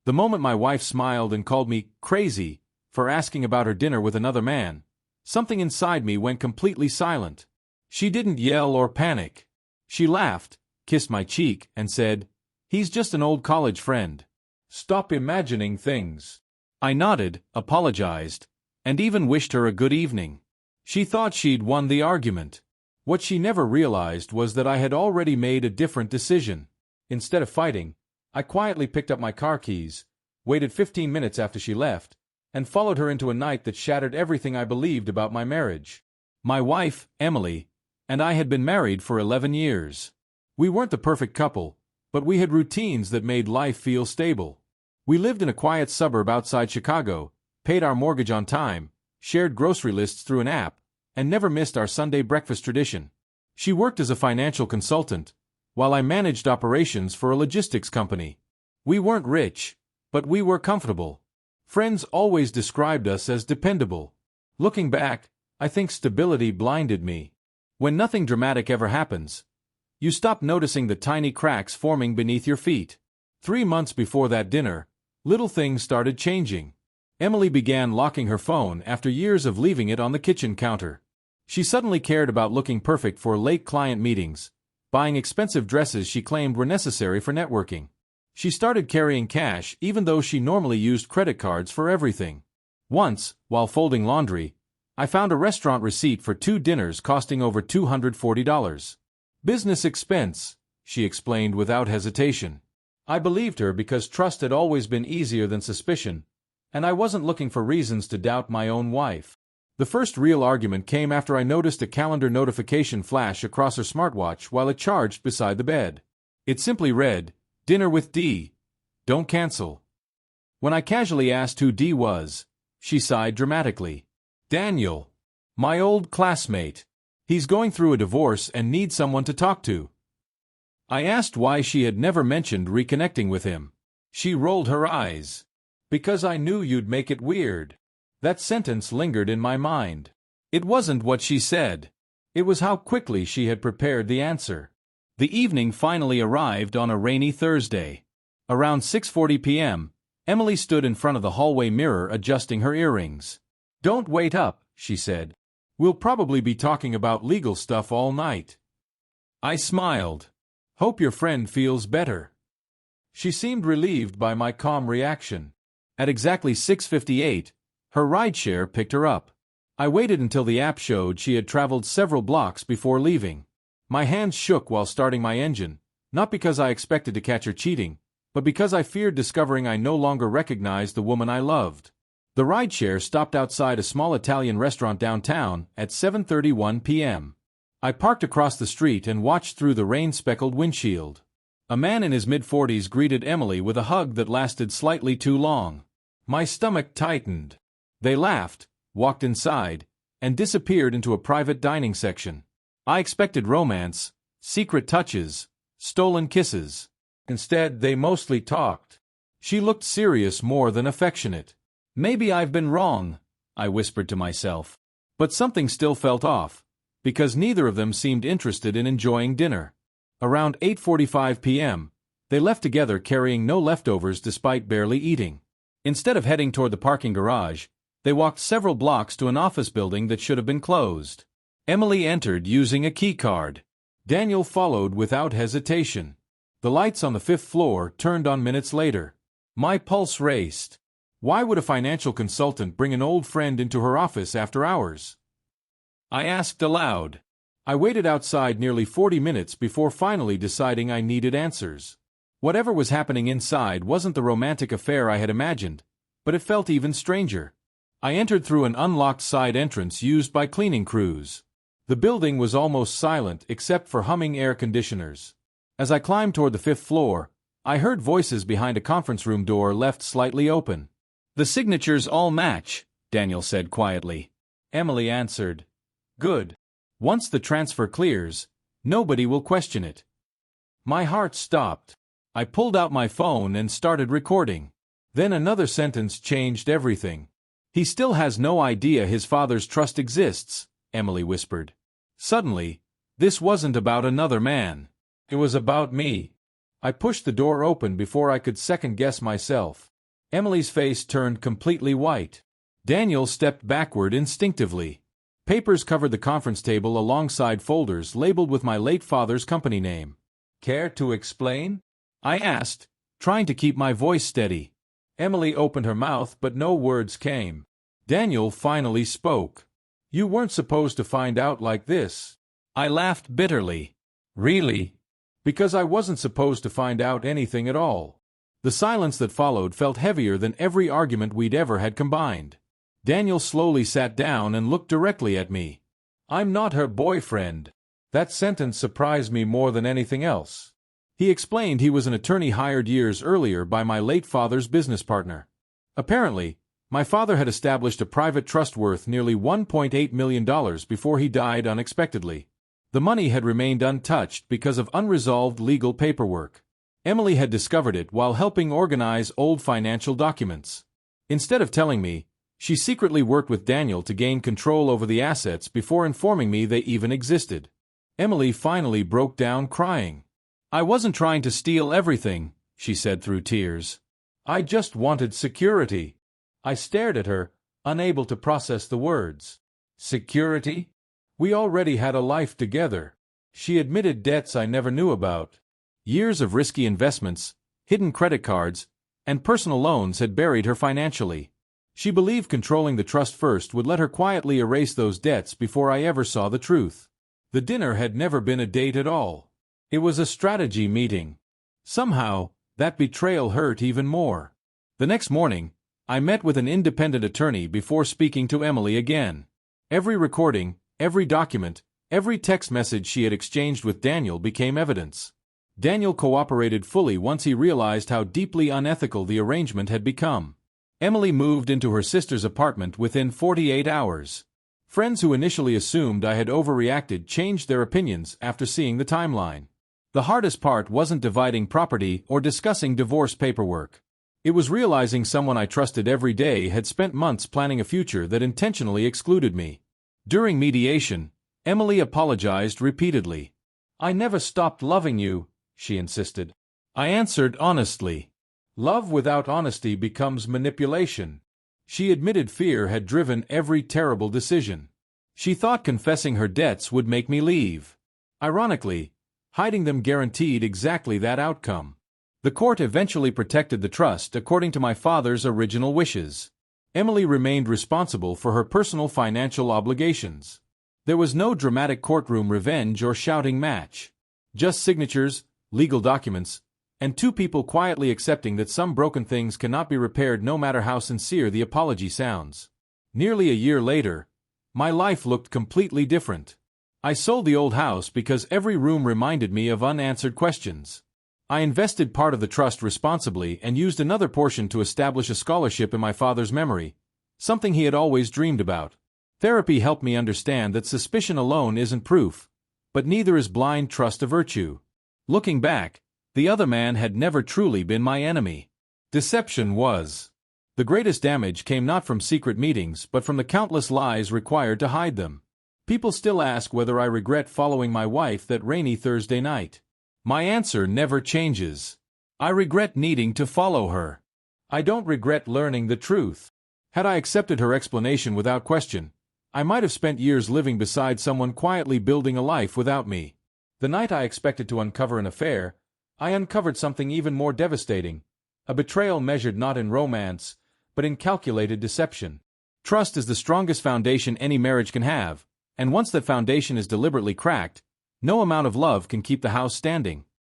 The moment my wife smiled and called me crazy for asking about her dinner with another man, something inside me went completely silent. She didn't yell or panic. She laughed, kissed my cheek, and said, "He's just an old college friend. Stop imagining things." I nodded, apologized, and even wished her a good evening. She thought she'd won the argument. What she never realized was that I had already made a different decision. Instead of fighting, I quietly picked up my car keys, waited 15 minutes after she left, and followed her into a night that shattered everything I believed about my marriage. My wife, Emily, and I had been married for 11 years. We weren't the perfect couple, but we had routines that made life feel stable. We lived in a quiet suburb outside Chicago, paid our mortgage on time, shared grocery lists through an app, and never missed our Sunday breakfast tradition. She worked as a financial consultant, while I managed operations for a logistics company. We weren't rich, but we were comfortable. Friends always described us as dependable. Looking back, I think stability blinded me. When nothing dramatic ever happens, you stop noticing the tiny cracks forming beneath your feet. 3 months before that dinner, little things started changing. Emily began locking her phone after years of leaving it on the kitchen counter. She suddenly cared about looking perfect for late client meetings, buying expensive dresses she claimed were necessary for networking. She started carrying cash even though she normally used credit cards for everything. Once, while folding laundry, I found a restaurant receipt for 2 dinners costing over $240. "Business expense," she explained without hesitation. I believed her because trust had always been easier than suspicion, and I wasn't looking for reasons to doubt my own wife. The first real argument came after I noticed a calendar notification flash across her smartwatch while it charged beside the bed. It simply read, "Dinner with D. Don't cancel." When I casually asked who D was, she sighed dramatically. "Daniel. My old classmate. He's going through a divorce and needs someone to talk to." I asked why she had never mentioned reconnecting with him. She rolled her eyes. "Because I knew you'd make it weird." That sentence lingered in my mind. It wasn't what she said. It was how quickly she had prepared the answer. The evening finally arrived on a rainy Thursday. Around 6:40 p.m., Emily stood in front of the hallway mirror adjusting her earrings. "Don't wait up," she said. "We'll probably be talking about legal stuff all night." I smiled. "Hope your friend feels better." She seemed relieved by my calm reaction. At exactly 6:58, her rideshare picked her up. I waited until the app showed she had traveled several blocks before leaving. My hands shook while starting my engine, not because I expected to catch her cheating, but because I feared discovering I no longer recognized the woman I loved. The rideshare stopped outside a small Italian restaurant downtown at 7:31 p.m. I parked across the street and watched through the rain-speckled windshield. A man in his mid-40s greeted Emily with a hug that lasted slightly too long. My stomach tightened. They laughed, walked inside, and disappeared into a private dining section. I expected romance, secret touches, stolen kisses. Instead, they mostly talked. She looked serious more than affectionate. "Maybe I've been wrong," I whispered to myself. But something still felt off, because neither of them seemed interested in enjoying dinner. Around 8:45 p.m., they left together carrying no leftovers despite barely eating. Instead of heading toward the parking garage, they walked several blocks to an office building that should have been closed. Emily entered using a key card. Daniel followed without hesitation. The lights on the 5th floor turned on minutes later. My pulse raced. Why would a financial consultant bring an old friend into her office after hours? I asked aloud. I waited outside nearly 40 minutes before finally deciding I needed answers. Whatever was happening inside wasn't the romantic affair I had imagined, but it felt even stranger. I entered through an unlocked side entrance used by cleaning crews. The building was almost silent except for humming air conditioners. As I climbed toward the 5th floor, I heard voices behind a conference room door left slightly open. "The signatures all match," Daniel said quietly. Emily answered, "Good. Once the transfer clears, nobody will question it." My heart stopped. I pulled out my phone and started recording. Then another sentence changed everything. "He still has no idea his father's trust exists," Emily whispered. Suddenly, this wasn't about another man. It was about me. I pushed the door open before I could second-guess myself. Emily's face turned completely white. Daniel stepped backward instinctively. Papers covered the conference table alongside folders labeled with my late father's company name. "Care to explain?" I asked, trying to keep my voice steady. Emily opened her mouth, but no words came. Daniel finally spoke. "You weren't supposed to find out like this." I laughed bitterly. "Really?" "Because I wasn't supposed to find out anything at all." The silence that followed felt heavier than every argument we'd ever had combined. Daniel slowly sat down and looked directly at me. "I'm not her boyfriend." That sentence surprised me more than anything else. He explained he was an attorney hired years earlier by my late father's business partner. Apparently, my father had established a private trust worth nearly $1.8 million before he died unexpectedly. The money had remained untouched because of unresolved legal paperwork. Emily had discovered it while helping organize old financial documents. Instead of telling me, she secretly worked with Daniel to gain control over the assets before informing me they even existed. Emily finally broke down crying. "I wasn't trying to steal everything," she said through tears. "I just wanted security." I stared at her, unable to process the words. Security? We already had a life together. She admitted debts I never knew about. Years of risky investments, hidden credit cards, and personal loans had buried her financially. She believed controlling the trust first would let her quietly erase those debts before I ever saw the truth. The dinner had never been a date at all. It was a strategy meeting. Somehow, that betrayal hurt even more. The next morning, I met with an independent attorney before speaking to Emily again. Every recording, every document, every text message she had exchanged with Daniel became evidence. Daniel cooperated fully once he realized how deeply unethical the arrangement had become. Emily moved into her sister's apartment within 48 hours. Friends who initially assumed I had overreacted changed their opinions after seeing the timeline. The hardest part wasn't dividing property or discussing divorce paperwork. It was realizing someone I trusted every day had spent months planning a future that intentionally excluded me. During mediation, Emily apologized repeatedly. "I never stopped loving you," she insisted. I answered honestly. "Love without honesty becomes manipulation." She admitted fear had driven every terrible decision. She thought confessing her debts would make me leave. Ironically, hiding them guaranteed exactly that outcome. The court eventually protected the trust according to my father's original wishes. Emily remained responsible for her personal financial obligations. There was no dramatic courtroom revenge or shouting match. Just signatures, legal documents, and two people quietly accepting that some broken things cannot be repaired no matter how sincere the apology sounds. Nearly a year later, my life looked completely different. I sold the old house because every room reminded me of unanswered questions. I invested part of the trust responsibly and used another portion to establish a scholarship in my father's memory, something he had always dreamed about. Therapy helped me understand that suspicion alone isn't proof, but neither is blind trust a virtue. Looking back, the other man had never truly been my enemy. Deception was. The greatest damage came not from secret meetings but from the countless lies required to hide them. People still ask whether I regret following my wife that rainy Thursday night. My answer never changes. I regret needing to follow her. I don't regret learning the truth. Had I accepted her explanation without question, I might have spent years living beside someone quietly building a life without me. The night I expected to uncover an affair, I uncovered something even more devastating, a betrayal measured not in romance, but in calculated deception. Trust is the strongest foundation any marriage can have, and once that foundation is deliberately cracked, no amount of love can keep the house standing.